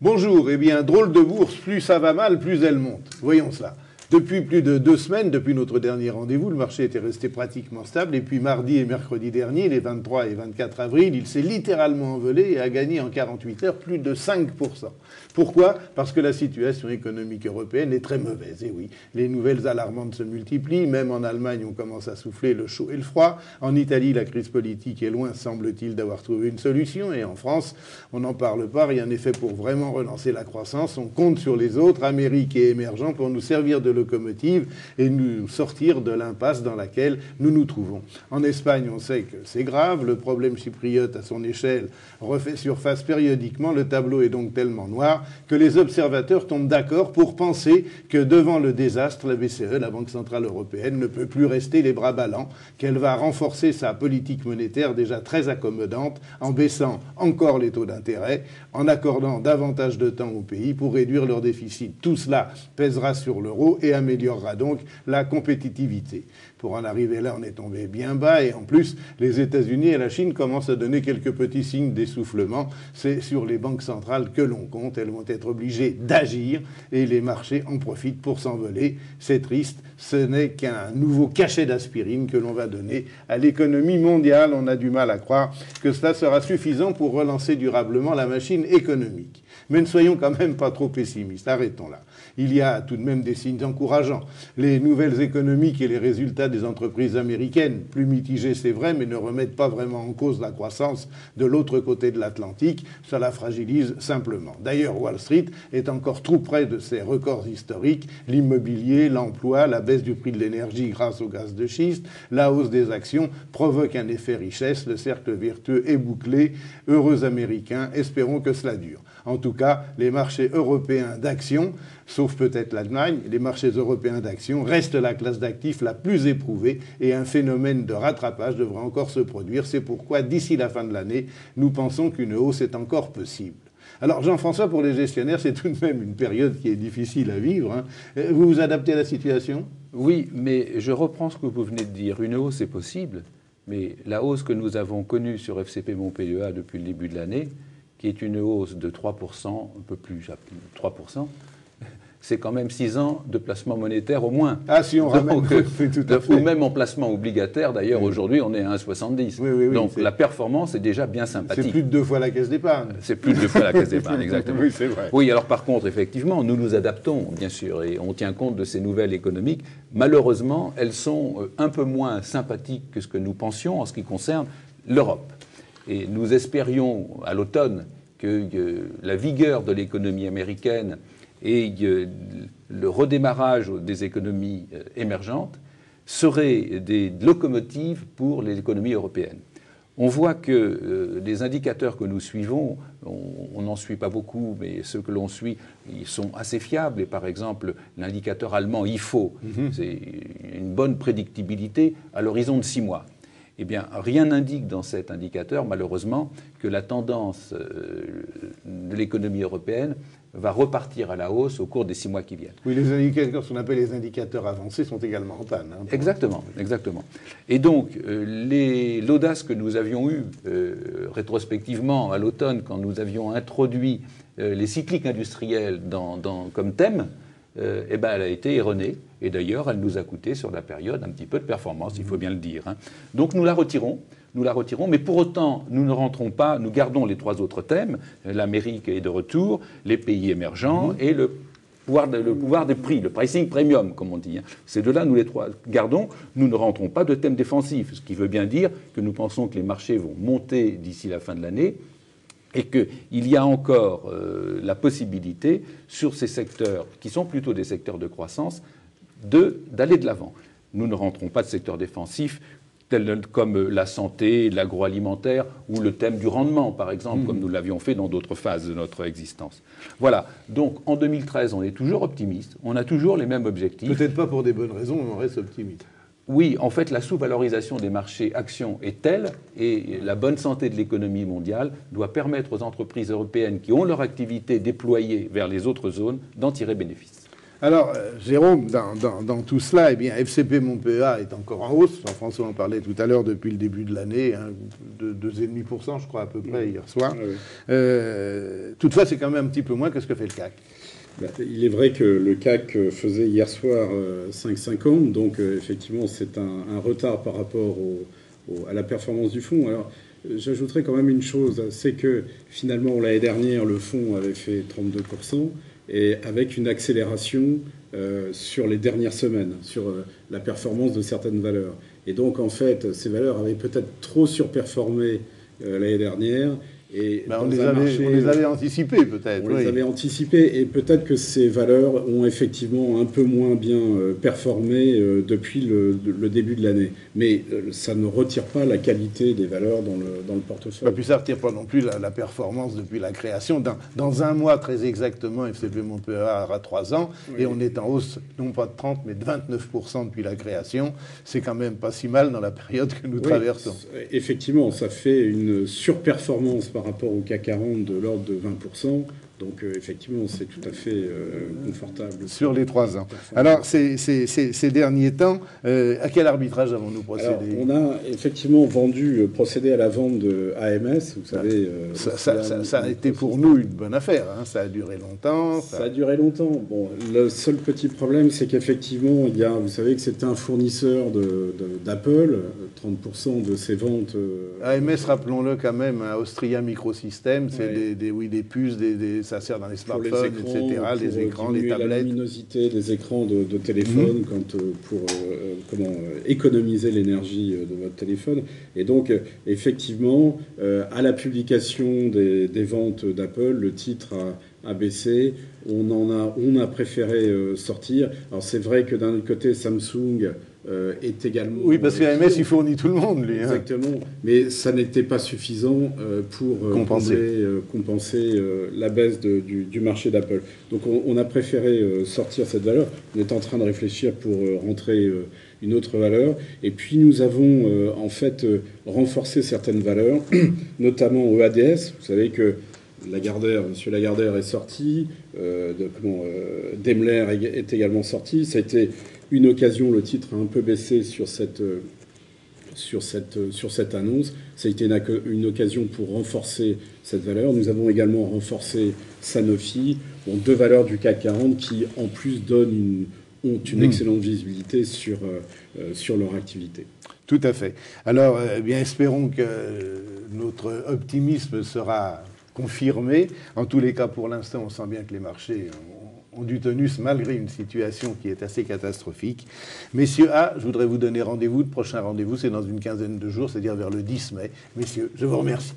Bonjour, eh bien, drôle de bourse, plus ça va mal, plus elle monte. Voyons cela. Depuis plus de 2 semaines, depuis notre dernier rendez-vous, le marché était resté pratiquement stable. Et puis mardi et mercredi dernier, les 23 et 24 avril, il s'est littéralement envolé et a gagné en 48 heures plus de 5%. Pourquoi ? Parce que la situation économique européenne est très mauvaise. Et oui, les nouvelles alarmantes se multiplient. Même en Allemagne, on commence à souffler le chaud et le froid. En Italie, la crise politique est loin, semble-t-il, d'avoir trouvé une solution. Et en France, on n'en parle pas. Rien n'est fait pour vraiment relancer la croissance. On compte sur les autres, Amérique et émergents, pour nous servir de locomotive et nous sortir de l'impasse dans laquelle nous nous trouvons. En Espagne, on sait que c'est grave. Le problème chypriote, à son échelle, refait surface périodiquement. Le tableau est donc tellement noir que les observateurs tombent d'accord pour penser que devant le désastre, la BCE, la Banque Centrale Européenne, ne peut plus rester les bras ballants, qu'elle va renforcer sa politique monétaire déjà très accommodante en baissant encore les taux d'intérêt, en accordant davantage de temps aux pays pour réduire leur déficit. Tout cela pèsera sur l'euro et améliorera donc la compétitivité. Pour en arriver là, on est tombé bien bas et en plus, les États-Unis et la Chine commencent à donner quelques petits signes d'essoufflement. C'est sur les banques centrales que l'on compte. Elles vont être obligées d'agir et les marchés en profitent pour s'envoler. C'est triste. Ce n'est qu'un nouveau cachet d'aspirine que l'on va donner à l'économie mondiale. On a du mal à croire que cela sera suffisant pour relancer durablement la machine économique. Mais ne soyons quand même pas trop pessimistes. Arrêtons là. Il y a tout de même des signes encourageants. Les nouvelles économiques et les résultats des entreprises américaines, plus mitigés c'est vrai, mais ne remettent pas vraiment en cause la croissance de l'autre côté de l'Atlantique. Ça la fragilise simplement. D'ailleurs, Wall Street est encore trop près de ses records historiques. L'immobilier, l'emploi, la baisse du prix de l'énergie grâce au gaz de schiste, la hausse des actions provoquent un effet richesse. Le cercle vertueux est bouclé. Heureux Américains, espérons que cela dure. En tout cas, les marchés européens d'actions, sauf peut-être l'Allemagne, les marchés européens d'actions restent la classe d'actifs la plus éprouvée et un phénomène de rattrapage devra encore se produire. C'est pourquoi, d'ici la fin de l'année, nous pensons qu'une hausse est encore possible. Alors Jean-François, pour les gestionnaires, c'est tout de même une période qui est difficile à vivre. Hein. Vous vous adaptez à la situation ? Oui, mais je reprends ce que vous venez de dire. Une hausse est possible, mais la hausse que nous avons connue sur FCP Montpellier depuis le début de l'année, qui est une hausse de 3%, un peu plus, 3%, c'est quand même 6 ans de placement monétaire au moins. Ah, si on ramène, oui, tout à fait. Ou même en placement obligataire, d'ailleurs, aujourd'hui, on est à 1,70. Oui, donc la performance est déjà bien sympathique. C'est plus de 2 fois la caisse d'épargne. C'est plus de 2 fois la caisse d'épargne, exactement. Oui, c'est vrai. Oui, alors par contre, effectivement, nous nous adaptons, bien sûr, et on tient compte de ces nouvelles économiques. Malheureusement, elles sont un peu moins sympathiques que ce que nous pensions en ce qui concerne l'Europe. Et nous espérions à l'automne que la vigueur de l'économie américaine et le redémarrage des économies émergentes seraient des locomotives pour les économies européennes. On voit que les indicateurs que nous suivons, on n'en suit pas beaucoup, mais ceux que l'on suit, ils sont assez fiables. Et par exemple, l'indicateur allemand IFO, c'est une bonne prédictibilité à l'horizon de 6 mois. Eh bien, rien n'indique dans cet indicateur, malheureusement, que la tendance de l'économie européenne va repartir à la hausse au cours des 6 mois qui viennent. Oui, les indicateurs, ce qu'on appelle les indicateurs avancés, sont également en panne. Hein, exactement, exactement. Et donc, l'audace que nous avions eue rétrospectivement à l'automne, quand nous avions introduit les cycliques industriels comme thème, eh ben, elle a été erronée. Et d'ailleurs, elle nous a coûté sur la période un petit peu de performance, il faut bien le dire. Hein. Donc nous la retirons, mais pour autant, nous ne rentrons pas, nous gardons les 3 autres thèmes, l'Amérique est de retour, les pays émergents et le pouvoir des prix, le pricing premium, comme on dit. Hein. Ces 2-là, nous les 3 gardons, nous ne rentrons pas de thème défensif, ce qui veut bien dire que nous pensons que les marchés vont monter d'ici la fin de l'année, et qu'il y a encore la possibilité, sur ces secteurs, qui sont plutôt des secteurs de croissance, d'aller de l'avant. Nous ne rentrons pas de secteur défensif, tels comme la santé, l'agroalimentaire, ou le thème du rendement, par exemple, comme nous l'avions fait dans d'autres phases de notre existence. Voilà. Donc, en 2013, on est toujours optimiste, on a toujours les mêmes objectifs. Peut-être pas pour des bonnes raisons, mais on reste optimiste. Oui, en fait, la sous-valorisation des marchés actions est telle, et la bonne santé de l'économie mondiale doit permettre aux entreprises européennes qui ont leur activité déployée vers les autres zones d'en tirer bénéfice. Alors, Jérôme, dans tout cela, eh bien, FCP Montpellier est encore en hausse. Jean-François en parlait tout à l'heure depuis le début de l'année, hein, de 2,5%, je crois, à peu près, hier soir. Oui. Toutefois, c'est quand même un petit peu moins que ce que fait le CAC. Il est vrai que le CAC faisait hier soir 5,50, donc effectivement, c'est un retard par rapport à la performance du fonds. Alors, j'ajouterais quand même une chose, c'est que finalement, l'année dernière, le fonds avait fait 32%. Et avec une accélération sur les dernières semaines, sur la performance de certaines valeurs. Et donc, en fait, ces valeurs avaient peut-être trop surperformé l'année dernière. Et on les avait anticipées, peut-être. On les avait anticipées, et peut-être que ces valeurs ont effectivement un peu moins bien performé depuis le début de l'année. Mais ça ne retire pas la qualité des valeurs dans le portefeuille. Et puis ça ne retire pas non plus la performance depuis la création. Dans un mois, très exactement, FCP Montpellier a 3 ans, oui. Et on est en hausse, non pas de 30, mais de 29% depuis la création. C'est quand même pas si mal dans la période que nous traversons. Effectivement, ça fait une surperformance par rapport au CAC 40 de l'ordre de 20%. Donc, effectivement, c'est tout à fait confortable. Sur les 3 ans. Alors, ces derniers temps, à quel arbitrage avons-nous procédé? Alors, on a effectivement procédé à la vente de AMS. Vous savez, ça a été pour nous une bonne affaire. Hein. Ça a duré longtemps. Ça a duré longtemps. Bon, le seul petit problème, c'est qu'effectivement, vous savez que c'était un fournisseur d'Apple. 30% de ses ventes. AMS, rappelons-le quand même, Austria Microsystems, c'est des puces, ça sert dans les smartphones, etc., les écrans, les tablettes. La luminosité des écrans de téléphone pour économiser l'énergie de votre téléphone. Et donc, effectivement, à la publication des ventes d'Apple, le titre a baissé. On a préféré sortir. Alors, c'est vrai que d'un autre côté, Samsung est également... Oui, parce qu'AMS, il fournit tout le monde, lui. Exactement. Mais ça n'était pas suffisant pour compenser la baisse du marché d'Apple. Donc, on a préféré sortir cette valeur. On est en train de réfléchir pour rentrer une autre valeur. Et puis, nous avons en fait renforcé certaines valeurs, notamment au ADS. Vous savez que M. Lagardère est sorti, Daimler est également sorti. Ça a été une occasion, le titre a un peu baissé sur cette annonce. Ça a été une occasion pour renforcer cette valeur. Nous avons également renforcé Sanofi, 2 valeurs du CAC 40 qui, en plus, ont une excellente visibilité sur leur activité. Tout à fait. Alors, bien, espérons que notre optimisme sera confirmé. En tous les cas, pour l'instant, on sent bien que les marchés ont du tonus malgré une situation qui est assez catastrophique. Messieurs, je voudrais vous donner rendez-vous. Le prochain rendez-vous, c'est dans une quinzaine de jours, c'est-à-dire vers le 10 mai. Messieurs, je vous remercie.